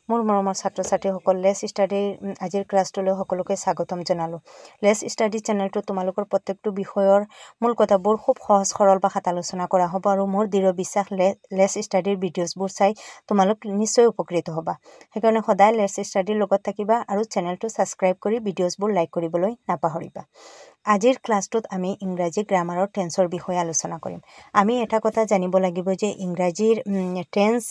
মোৰ মৰমৰ ছাত্ৰ ছাত্ৰীসকল লেছ ষ্টাডিৰ আজিৰ ক্লাছটোলৈ সকলোকে স্বাগতম জনালোঁ। লেছ ষ্টাডি চেনেলটো তোমালোকৰ প্ৰত্যেকটো বিষয়ৰ মূল কথাবোৰ খুব সহজ সৰল ভাষাত আলোচনা কৰা হ'ব আৰু মোৰ দৃঢ় বিশ্বাস লেছ ষ্টাডিৰ ভিডিঅ'ছবোৰ চাই তোমালোক নিশ্চয় উপকৃত হ'বা। সেইকাৰণে সদায় লেছ ষ্টাডিৰ লগত থাকিবা আৰু চেনেলটো ছাবস্ক্ৰাইব কৰি ভিডিঅ'ছবোৰ লাইক কৰিবলৈ নাপাহৰিবা। আজিৰ ক্লাছটোত আমি ইংৰাজী গ্ৰামাৰৰ টেন্সৰ বিষয়ে আলোচনা কৰিম। আমি এটা কথা জানিব লাগিব যে ইংৰাজীৰ টেন্স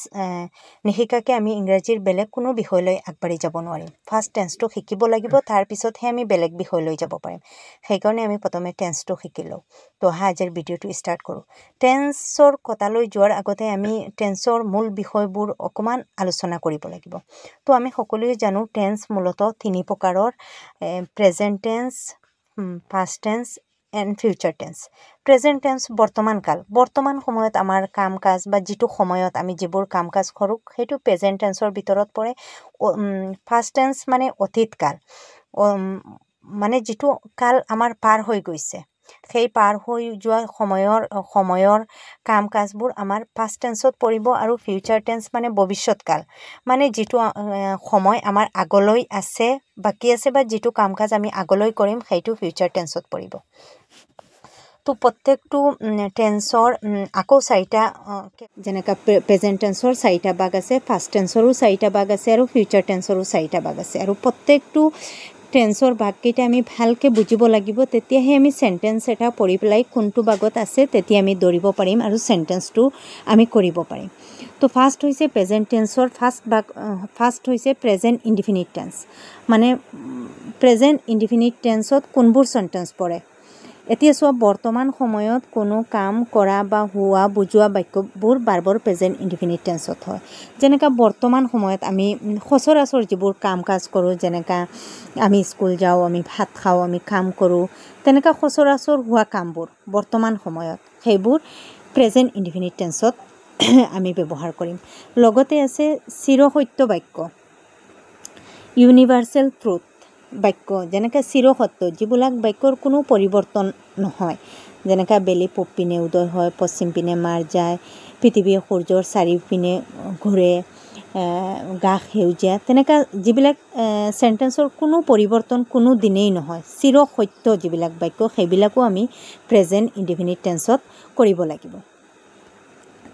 নিশিকাকৈ আমি ইংৰাজীৰ বেলেগ কোনো বিষয়লৈ আগবাঢ়ি যাব নোৱাৰিম। ফাৰ্ষ্ট টেন্সটো শিকিব লাগিব, তাৰপিছতহে আমি বেলেগ বিষয়লৈ যাব পাৰিম। সেইকাৰণে আমি প্ৰথমে টেন্সটো শিকি লওঁ। তো আজিৰ ভিডিঅ'টো ষ্টাৰ্ট কৰোঁ। টেন্সৰ কথালৈ যোৱাৰ আগতে আমি টেন্সৰ মূল বিষয়বোৰ অকণমান আলোচনা কৰিব লাগিব। তো আমি সকলোৱে জানো টেন্স মূলতঃ তিনি প্ৰকাৰৰ: present tense, past tense and future tense. Present tense বৰ্তমান কাল, বৰ্তমান সময়ত আমাৰ কাম কাজ বা যিটো সময়ত আমি যিবোৰ কাম কাজ কৰোঁ সেইটো প্ৰেজেণ্ট টেন্সৰ ভিতৰত পৰে। পাষ্ট টেন্স মানে অতীত কাল, মানে যিটো কাল আমাৰ পাৰ হৈ গৈছে, সেই পাৰ হৈ যোৱা সময়ৰ কাম কাজবোৰ আমাৰ পাষ্ট টেন্সত পৰিব। আৰু ফিউচাৰ টেন্স মানে ভৱিষ্যৎ কাল, মানে যিটো সময় আমাৰ আগলৈ আছে, বাকী আছে, বা যিটো কাম কাজ আমি আগলৈ কৰিম সেইটো ফিউচাৰ টেন্সত পৰিব। তো প্ৰত্যেকটো টেন্সৰ আকৌ চাৰিটা, যেনেকৈ প্ৰেজেণ্ট টেন্সৰ চাৰিটা ভাগ আছে, পাষ্ট টেন্সৰো চাৰিটা ভাগ আছে আৰু ফিউচাৰ টেন্সৰো চাৰিটা ভাগ আছে। আৰু প্ৰত্যেকটো টেন্সৰ ভাগকেইটা আমি ভালকৈ বুজিব লাগিব, তেতিয়াহে আমি চেণ্টেন্স এটা পঢ়ি পেলাই কোনটো ভাগত আছে তেতিয়া আমি ধৰিব পাৰিম আৰু চেণ্টেন্সটো আমি কৰিব পাৰিম। তো ফাৰ্ষ্ট হৈছে প্ৰেজেণ্ট টেন্সৰ ফাৰ্ষ্ট হৈছে প্ৰেজেণ্ট ইনডিফিনিট টেন্স। মানে প্ৰেজেণ্ট ইনডিফিনিট টেন্সত কোনবোৰ চেণ্টেন্স পৰে? এতিয়া চোৱা, বৰ্তমান সময়ত কোনো কাম কৰা বা হোৱা বুজোৱা বাক্যবোৰ বাৰবৰ প্ৰেজেণ্ট ইনডিফিনিট টেন্সত হয়। যেনেকৈ বৰ্তমান সময়ত আমি সচৰাচৰ যিবোৰ কাম কাজ কৰোঁ, যেনেকৈ আমি স্কুল যাওঁ, আমি ভাত খাওঁ, আমি কাম কৰোঁ, তেনেকৈ সচৰাচৰ হোৱা কামবোৰ বৰ্তমান সময়ত সেইবোৰ প্ৰেজেণ্ট ইনডিফিনিট টেন্সত আমি ব্যৱহাৰ কৰিম। লগতে আছে চিৰসত্য বাক্য, ইউনিভাৰ্চেল ট্ৰুথ বাক্য, যেনেকৈ চিৰসত্য, যিবিলাক বাক্যৰ কোনো পৰিৱৰ্তন নহয়। যেনেকৈ বেলি পূব পিনে উদয় হয়, পশ্চিম পিনে মাৰ যায়, পৃথিৱী সূৰ্যৰ চাৰিওপিনে ঘূৰে, ঘাঁহ সেউজীয়া, তেনেকৈ যিবিলাক চেণ্টেন্সৰ কোনো পৰিৱৰ্তন কোনো দিনেই নহয়, চিৰসত্য যিবিলাক বাক্য, সেইবিলাকো আমি প্ৰেজেণ্ট ইনডিফিনিট টেন্সত কৰিব লাগিব।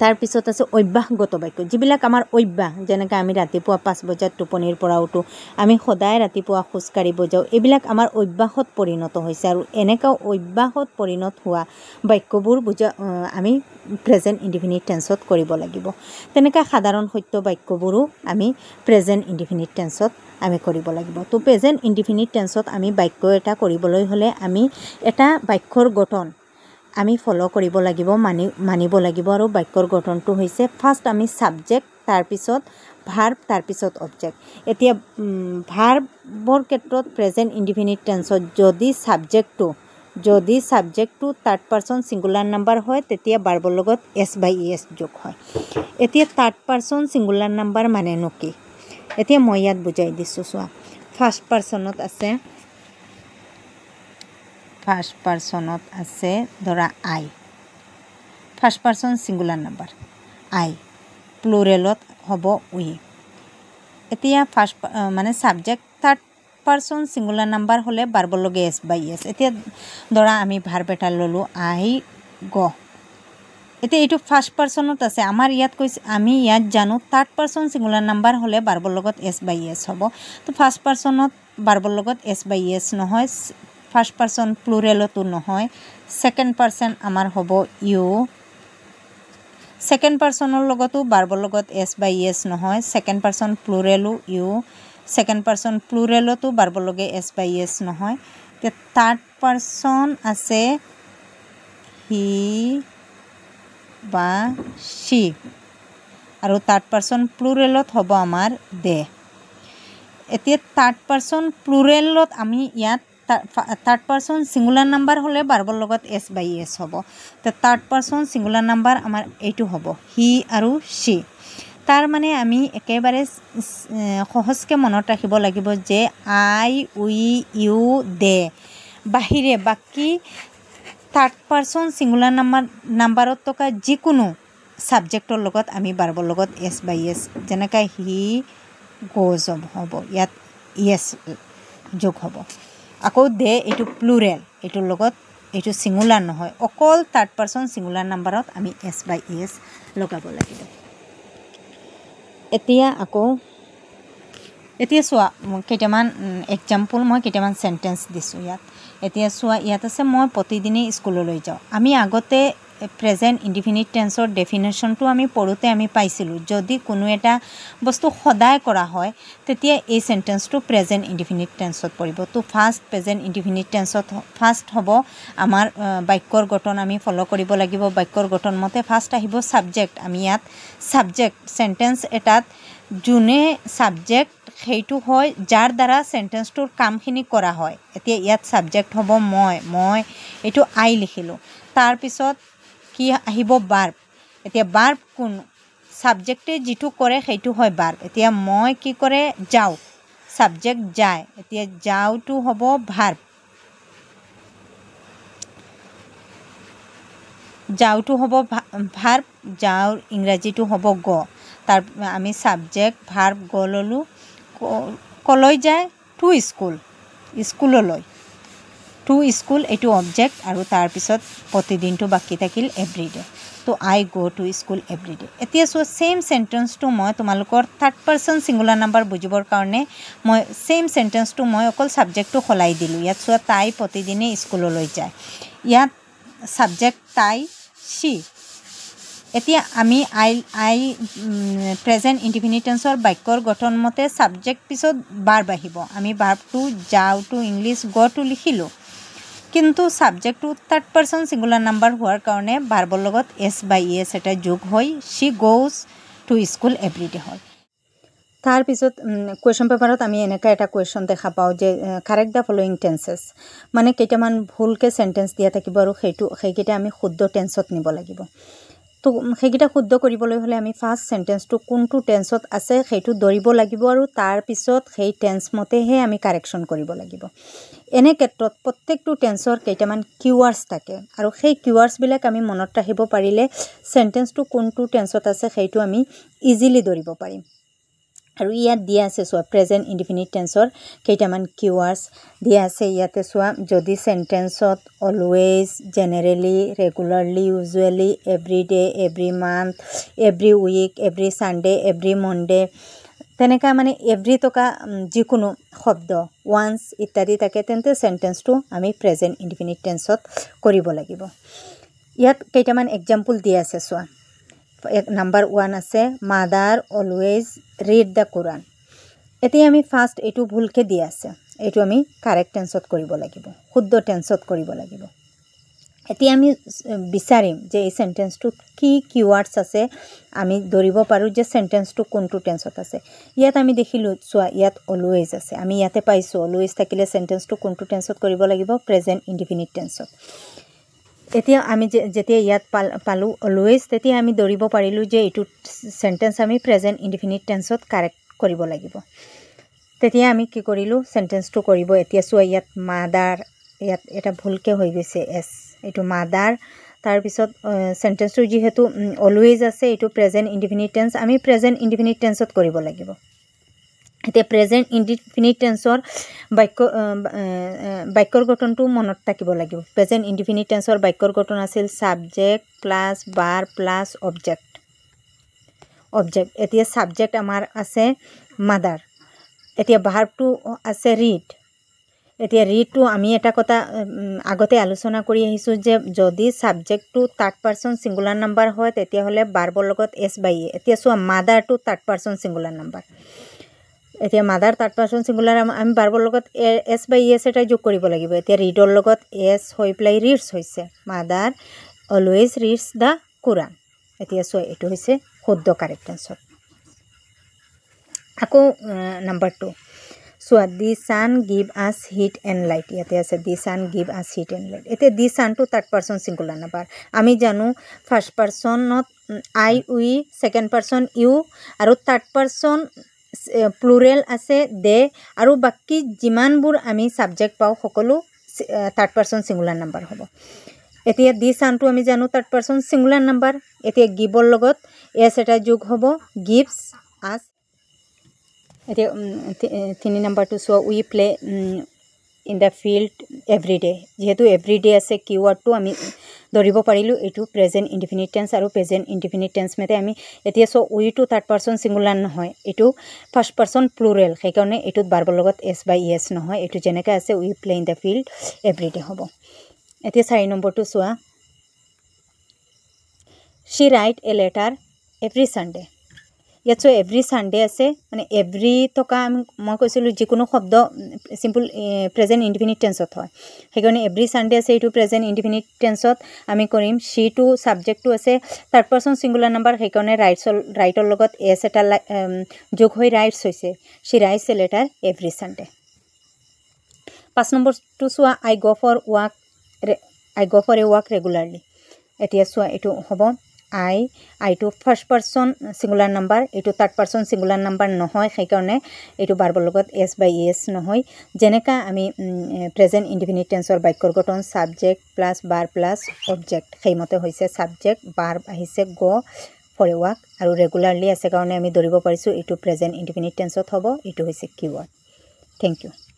তাৰপিছত আছে অভ্যাসগত বাক্য, যিবিলাক আমাৰ অভ্যাস, যেনেকৈ আমি ৰাতিপুৱা 5 বজাত টোপনিৰ পৰা উঠোঁ, আমি সদায় ৰাতিপুৱা খোজকাঢ়িব যাওঁ, এইবিলাক আমাৰ অভ্যাসত পৰিণত হৈছে। আৰু এনেকুৱা অভ্যাসত পৰিণত হোৱা বাক্যবোৰ আমি প্ৰেজেণ্ট ইনডিফিনিট টেন্সত কৰিব লাগিব। তেনেকৈ সাধাৰণ সত্য বাক্যবোৰো আমি প্ৰেজেণ্ট ইনডিফিনিট টেন্সত আমি কৰিব লাগিব। তো প্ৰেজেণ্ট ইনডিফিনিট টেন্সত আমি বাক্য এটা কৰিবলৈ হ'লে আমি এটা বাক্যৰ গঠন আমি ফ'ল' কৰিব লাগিব, মানিব লাগিব। আৰু বাক্যৰ গঠনটো হৈছে ফাৰ্ষ্ট আমি ছাবজেক্ট, তাৰপিছত ভাৰ্ব, তাৰপিছত অবজেক্ট। এতিয়া ভাৰ্বৰ ক্ষেত্ৰত প্ৰেজেণ্ট ইনডিফিনিট টেন্সত যদি ছাবজেক্টটো থাৰ্ড পাৰ্চন ছিংগুলাৰ নাম্বাৰ হয়, তেতিয়া ভাৰ্বৰ লগত s/es যোগ হয়। এতিয়া থাৰ্ড পাৰ্চন ছিংগুলাৰ নাম্বাৰ মানেনো কি? এতিয়া মই ইয়াত বুজাই দিছোঁ, চোৱা। ফাৰ্ষ্ট পাৰ্চনত আছে ধৰা আই, ফাৰ্ষ্ট পাৰ্চন ছিংগুলাৰ নাম্বাৰ আই, প্লুৰেলত হ'ব উই। এতিয়া মানে subject third person singular number হ'লে ভাৰ্বৰ লগে s/es। এতিয়া ধৰা আমি ভাৰ্ব এটা ল'লোঁ, আই গ। এতিয়া এইটো ফাৰ্ষ্ট পাৰ্চনত আছে, আমি ইয়াত জানো থাৰ্ড পাৰ্চন ছিংগুলাৰ নাম্বাৰ হ'লে ভাৰ্বৰ লগত s/es হ'ব। তো ফাৰ্ষ্ট পাৰ্চনত ভাৰ্বৰ লগত s/es নহয়, ফাৰ্ষ্ট পাৰ্চন প্লুৰেলতো নহয়। ছেকেণ্ড পাৰ্চন আমাৰ হ'ব ইউ, ছেকেণ্ড পাৰ্চনৰ লগতো ভাৰ্বৰ লগত s/es নহয়, ছেকেণ্ড পাৰ্চন প্লুৰেলো ইউ, ছেকেণ্ড পাৰ্চন প্লুৰেলতো ভাৰ্বৰ লগে s/es নহয়। এতিয়া থাৰ্ড পাৰ্চন আছে হি বা শি, আৰু থাৰ্ড পাৰ্চন প্লুৰেলত হ'ব আমাৰ দে। এতিয়া থাৰ্ড পাৰ্চন প্লুৰেলত আমি ইয়াত থাৰ্ড পাৰ্চন ছিংগুলাৰ নাম্বাৰ হ'লে ভাৰ্বৰ লগত s/es হ'ব। তো থাৰ্ড পাৰ্চন ছিংগুলাৰ নাম্বাৰ আমাৰ এইটো হ'ব হি আৰু শি। তাৰ মানে আমি একেবাৰে সহজকৈ মনত ৰাখিব লাগিব যে আই, উই, ইউ, দে বাহিৰে বাকী থাৰ্ড পাৰ্চন ছিংগুলাৰ নাম্বাৰত থকা যিকোনো ছাবজেক্টৰ লগত আমি ভাৰ্বৰ লগত s/es, যেনেকৈ হি গোজ হ'ব ইয়াত ইয়েছ যোগ হ'ব আকৌ দে এইটো প্লুৰেল এইটোৰ লগত এইটো ছিংগুলাৰ নহয় অকল থাৰ্ড পাৰ্চন ছিংগুলাৰ নাম্বাৰত আমি এছ বাই ইয়েছ লগাব লাগিব এতিয়া চোৱা কেইটামান এক্সাম্পল মই কেইটামান চেণ্টেন্স দিছোঁ ইয়াত এতিয়া চোৱা ইয়াত আছে মই প্ৰতিদিনেই স্কুললৈ যাওঁ আমি আগতে প্ৰেজেণ্ট ইনডিফিনিট টেন্সৰ ডেফিনেশ্যনটো আমি পঢ়োঁতে আমি পাইছিলোঁ যদি কোনো এটা বস্তু সদায় কৰা হয় তেতিয়া এই চেণ্টেন্সটো প্ৰেজেণ্ট ইনডিফিনিট টেন্সত পৰিব তো ফাৰ্ষ্ট প্ৰেজেণ্ট ইনডিফিনিট টেন্সত ফাৰ্ষ্ট হ'ব আমাৰ বাক্যৰ গঠন আমি ফ'ল' কৰিব লাগিব বাক্যৰ গঠন মতে ফাৰ্ষ্ট আহিব ছাবজেক্ট আমি ইয়াত ছাবজেক্ট চেণ্টেন্স এটাত যোনে ছাবজেক্ট সেইটো হয় যাৰ দ্বাৰা চেণ্টেন্সটোৰ কামখিনি কৰা হয় এতিয়া ইয়াত ছাবজেক্ট হ'ব মই এইটো আই লিখিলোঁ তাৰপিছত কি আহিব বাৰ্ব এতিয়া বাৰ্ব কোন ছাবজেক্টে যিটো কৰে সেইটো হয় বাৰ্ব এতিয়া মই কি কৰে যাওঁ ছাবজেক্ট যায় এতিয়া যাওঁটো হ'ব ভাৰ্ব যাওঁটো হ'ব ভাৰ্ব যাওঁৰ ইংৰাজীটো হ'ব গ তাৰ আমি ছাবজেক্ট ভাৰ্ব গ ল'লোঁ কলৈ যায় টু স্কুললৈ টু স্কুল এইটো অবজেক্ট আৰু তাৰপিছত প্ৰতিদিনটো বাকী থাকিল এভৰিডে তো আই গ' টু স্কুল এভৰিডে এতিয়া চোৱা ছেইম চেণ্টেন্সটো মই তোমালোকৰ থাৰ্ড পাৰ্চন ছিংগুলাৰ নাম্বাৰ বুজিবৰ কাৰণে মই ছেইম চেণ্টেন্সটো মই অকল ছাবজেক্টটো সলাই দিলোঁ ইয়াত চোৱা তাই প্ৰতিদিনে স্কুললৈ যায় ইয়াত ছাবজেক্ট তাই সি এতিয়া আমি আই প্ৰেজেণ্ট ইনডিফিনিট টেন্সৰ বাক্যৰ গঠন মতে ছাবজেক্ট পিছত বাৰ্ব আহিব আমি বাৰ্বটো যাওঁটো ইংলিছ গ'টো লিখিলোঁ কিন্তু ছাবজেক্টটো থাৰ্ড পাৰ্চন ছিংগুলাৰ নাম্বাৰ হোৱাৰ কাৰণে বাৰ্বৰ লগত এছ বাই ইয়েছ এটা যোগ হৈ শ্বি গ'জ টু স্কুল এভৰিডে হ'ল তাৰপিছত কুৱেশ্যন পেপাৰত আমি এনেকুৱা এটা কুৱেশ্যন দেখা পাওঁ যে কাৰেক্ট দ্য ফল'য়িং টেন্সেছ মানে কেইটামান ভুলকৈ চেণ্টেন্স দিয়া থাকিব আৰু সেইকেইটা আমি শুদ্ধ টেন্সত নিব লাগিব তো সেইকেইটা শুদ্ধ কৰিবলৈ হ'লে আমি ফাৰ্ষ্ট চেণ্টেন্সটো কোনটো টেন্সত আছে সেইটো ধৰিব লাগিব আৰু তাৰপিছত সেই টেন্স মতেহে আমি কাৰেকশ্যন কৰিব লাগিব এনে ক্ষেত্ৰত প্ৰত্যেকটো টেন্সৰ কেইটামান কিৱাৰ্ডছ থাকে আৰু সেই কিৱাৰ্ডছবিলাক আমি মনত ৰাখিব পাৰিলে চেণ্টেন্সটো কোনটো টেন্সত আছে সেইটো আমি ইজিলি ধৰিব পাৰিম আৰু ইয়াত দিয়া আছে চোৱা প্ৰেজেণ্ট ইনডিফিনিট টেন্সৰ কেইটামান কিৱাৰ্ডছ দিয়া আছে ইয়াতে চোৱা যদি চেণ্টেন্সত always generally regularly usually every day every month every week every Sunday every Monday তেনেকুৱা মানে এভৰি টকা যিকোনো শব্দ ওৱান্স ইত্যাদি থাকে তেন্তে চেণ্টেন্সটো আমি প্ৰেজেণ্ট ইনডিফিনিট টেন্সত কৰিব লাগিব ইয়াত কেইটামান এক্সাম্পল দিয়া আছে চোৱা নাম্বাৰ 1 আছে মাদাৰ অলৱেজ ৰিড দ্য কোৰাণ এতিয়া আমি ফাৰ্ষ্ট এইটো ভুলকৈ দিয়া আছে এইটো আমি কাৰেক্ট টেন্সত কৰিব লাগিব শুদ্ধ টেন্সত কৰিব লাগিব এতিয়া আমি বিচাৰিম যে এই চেণ্টেন্সটোত কি কিৱাৰ্ডছ আছে আমি ধৰিব পাৰোঁ যে চেণ্টেন্সটো কোনটো টেন্সত আছে ইয়াত আমি দেখিলোঁ চোৱা ইয়াত অলৱেজ আছে আমি ইয়াতে পাইছোঁ অলৱেজ থাকিলে চেণ্টেন্সটো কোনটো টেন্সত কৰিব লাগিব প্ৰেজেণ্ট ইনডিফিনিট টেন্সত এতিয়া আমি যেতিয়া ইয়াত পালোঁ অলৱেজ তেতিয়া আমি ধৰিব পাৰিলোঁ যে এইটো চেণ্টেন্স আমি প্ৰেজেণ্ট ইনডিফিনিট টেন্সত কাৰেক্ট কৰিব লাগিব তেতিয়া আমি কি কৰিলোঁ চেণ্টেন্সটো কৰিব এতিয়া চোৱা ইয়াত মাদাৰ ইয়াত এটা ভুলকৈ হৈ গৈছে এছ এইটো মাদাৰ তাৰপিছত চেণ্টেন্সটো যিহেতু অলৱেজ আছে এইটো প্ৰেজেণ্ট ইনডিফিনিট টেন্স আমি প্ৰেজেণ্ট ইনডিফিনিট টেন্সত কৰিব লাগিব এতিয়া প্ৰেজেণ্ট ইনডিফিনিট টেন্সৰ বাক্যৰ গঠনটো মনত থাকিব লাগিব প্ৰেজেণ্ট ইনডিফিনিট টেন্সৰ বাক্যৰ গঠন আছিল ছাবজেক্ট প্লাছ বাৰ প্লাছ অবজেক্ট এতিয়া ছাবজেক্ট আমাৰ আছে মাদাৰ এতিয়া ভাৰ্বটো আছে ৰিড এতিয়া ৰিডটো আমি এটা কথা আগতে আলোচনা কৰি আহিছোঁ যে যদি ছাবজেক্টটো থাৰ্ড পাৰ্চন ছিংগুলাৰ নাম্বাৰ হয় তেতিয়াহ'লে বাৰ্বৰ লগত এছ বাই এ এতিয়া চোৱা মাদাৰটো থাৰ্ড পাৰ্চন ছিংগুলাৰ নাম্বাৰ এতিয়া মাদাৰ থাৰ্ড পাৰ্চন ছিংগুলাৰ আমি বাৰ্বৰ লগত এছ বাই এছ এটা যোগ কৰিব লাগিব এতিয়া ৰিডৰ লগত এছ হৈ পেলাই ৰিডছ হৈছে মাদাৰ অলৱেজ ৰিডছ দ্য কোৰাণ এতিয়া চোৱা এইটো হৈছে শুদ্ধ কাৰেক্ট টেন্সত আকৌ নাম্বাৰ 2 চোৱা দি ছান গিভ আছ হিট এণ্ড লাইট ইয়াতে আছে দি ছান গিভ আছ হিট এণ্ড লাইট এতিয়া দি ছানটো থাৰ্ড পাৰ্চন ছিংগুলাৰ নাম্বাৰ আমি জানো ফাৰ্ষ্ট পাৰ্চনত আই উই ছেকেণ্ড পাৰ্চন ইউ আৰু থাৰ্ড পাৰ্চন প্লুৰেল আছে দে আৰু বাকী যিমানবোৰ আমি ছাবজেক্ট পাওঁ সকলো থাৰ্ড পাৰ্চন ছিংগুলাৰ নাম্বাৰ হ'ব এতিয়া দি ছানটো আমি জানো থাৰ্ড পাৰ্চন ছিংগুলাৰ নাম্বাৰ এতিয়া গিভৰ লগত এছ এটা যোগ হ'ব গিভছ আছ এতিয়া 3 নম্বৰটো চোৱা we play in the field every day যেহেতু এভৰিডে আছে কিওয়াৰ্ডটো আমি ধৰিব পাৰিলোঁ এইটো প্ৰেজেণ্ট ইনডিফিনিট টেন্স আৰু প্ৰেজেণ্ট ইনডিফিনিট টেন্স মেতে আমি এতিয়া উইটো থাৰ্ড পাৰ্চন ছিংগুলাৰ নহয় এইটো ফাৰ্ষ্ট পাৰ্চন প্লুৰেল সেইকাৰণে এইটোত বাৰ্বৰ লগত এছ বাই ইয়েছ নহয় এইটো যেনেকৈ আছে we play in the field every day হ'ব এতিয়া 4 নম্বৰটো চোৱা she write a letter every Sunday ইয়াত চোৱা এভৰি চানডে আছে মানে এভৰি টকা মই কৈছিলোঁ যিকোনো শব্দ চিম্পল প্ৰেজেণ্ট ইনডিফিনিট টেন্সত হয় সেইকাৰণে এভৰি চানডে আছে এইটো প্ৰেজেণ্ট ইনডিফিনিট টেন্সত আমি কৰিম शीটো ছাবজেক্টটো আছে থাৰ্ড পাৰ্চন ছিংগুলাৰ নাম্বাৰ সেইকাৰণে ৰাইটৰ লগত এছ এটা যোগ হৈ ৰাইটছ হৈছে she rights a letter every Sunday 5 নম্বৰটো চোৱা আই গ' ফৰ এ ৱাক ৰেগুলাৰলি এতিয়া চোৱা এইটো হ'ব আইটো ফাৰ্ষ্ট পাৰ্চন ছিংগুলাৰ নাম্বাৰ এইটো থাৰ্ড পাৰ্চন ছিংগুলাৰ নাম্বাৰ নহয় সেইকাৰণে এইটো বাৰ্বৰ লগত এছ বাই এছ নহয় যেনেকৈ আমি প্ৰেজেণ্ট ইনডিফিনিট টেন্সৰ বাক্যৰ গঠন ছাবজেক্ট প্লাছ বাৰ প্লাছ অবজেক্ট সেইমতে হৈছে ছাবজেক্ট বাৰ আহিছে গ ফৰ এ ৱাক আৰু ৰেগুলাৰলি আছে কাৰণে আমি ধৰিব পাৰিছোঁ এইটো প্ৰেজেণ্ট ইনডিফিনিট টেন্সত হ'ব এইটো হৈছে কিৱৰ্ড থেংক ইউ